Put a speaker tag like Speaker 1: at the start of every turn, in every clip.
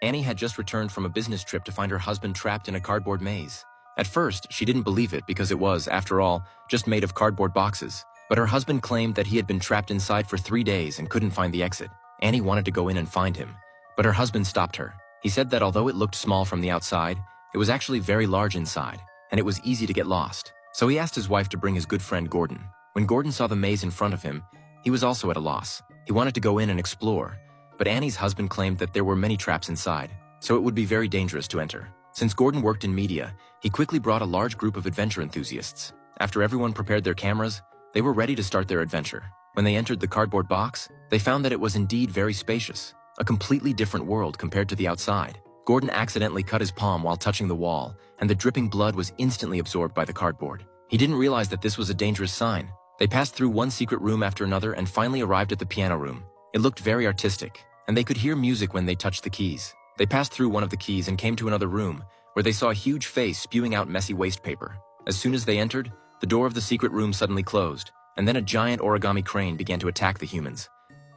Speaker 1: Annie had just returned from a business trip to find her husband trapped in a cardboard maze. At first, she didn't believe it because it was, after all, just made of cardboard boxes. But her husband claimed that he had been trapped inside for 3 days and couldn't find the exit. Annie wanted to go in and find him, but her husband stopped her. He said that although it looked small from the outside, it was actually very large inside, and it was easy to get lost. So he asked his wife to bring his good friend Gordon. When Gordon saw the maze in front of him, he was also at a loss. He wanted to go in and explore, but Annie's husband claimed that there were many traps inside, so it would be very dangerous to enter. Since Gordon worked in media, he quickly brought a large group of adventure enthusiasts. After everyone prepared their cameras, they were ready to start their adventure. When they entered the cardboard box, they found that it was indeed very spacious, a completely different world compared to the outside. Gordon accidentally cut his palm while touching the wall, and the dripping blood was instantly absorbed by the cardboard. He didn't realize that this was a dangerous sign. They passed through one secret room after another and finally arrived at the piano room. It looked very artistic, and they could hear music when they touched the keys. They passed through one of the keys and came to another room, where they saw a huge face spewing out messy waste paper. As soon as they entered, the door of the secret room suddenly closed, and then a giant origami crane began to attack the humans.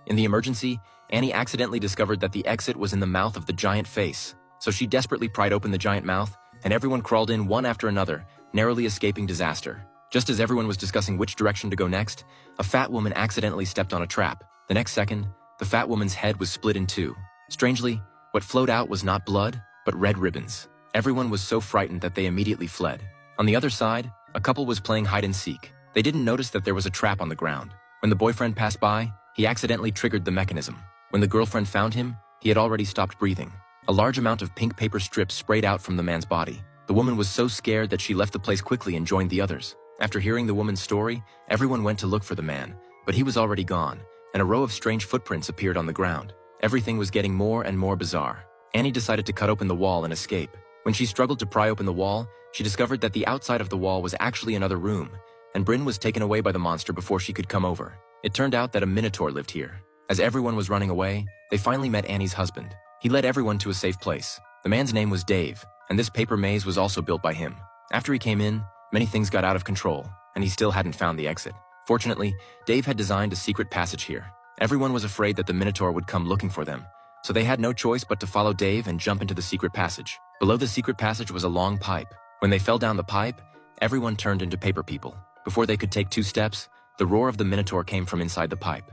Speaker 1: In the emergency, Annie accidentally discovered that the exit was in the mouth of the giant face, so she desperately pried open the giant mouth, and everyone crawled in one after another, narrowly escaping disaster. Just as everyone was discussing which direction to go next, a fat woman accidentally stepped on a trap. The next second, the fat woman's head was split in two. Strangely, what flowed out was not blood, but red ribbons. Everyone was so frightened that they immediately fled. On the other side, a couple was playing hide and seek. They didn't notice that there was a trap on the ground. When the boyfriend passed by, he accidentally triggered the mechanism. When the girlfriend found him, he had already stopped breathing. A large amount of pink paper strips sprayed out from the man's body. The woman was so scared that she left the place quickly and joined the others. After hearing the woman's story, everyone went to look for the man, but he was already gone, and a row of strange footprints appeared on the ground. Everything was getting more and more bizarre. Annie decided to cut open the wall and escape. When she struggled to pry open the wall, she discovered that the outside of the wall was actually another room, and Bryn was taken away by the monster before she could come over. It turned out that a minotaur lived here. As everyone was running away, they finally met Annie's husband. He led everyone to a safe place. The man's name was Dave, and this paper maze was also built by him. After he came in, many things got out of control, and he still hadn't found the exit. Fortunately, Dave had designed a secret passage here. Everyone was afraid that the minotaur would come looking for them, so they had no choice but to follow Dave and jump into the secret passage. Below the secret passage was a long pipe. When they fell down the pipe, everyone turned into paper people. Before they could take 2 steps, the roar of the minotaur came from inside the pipe.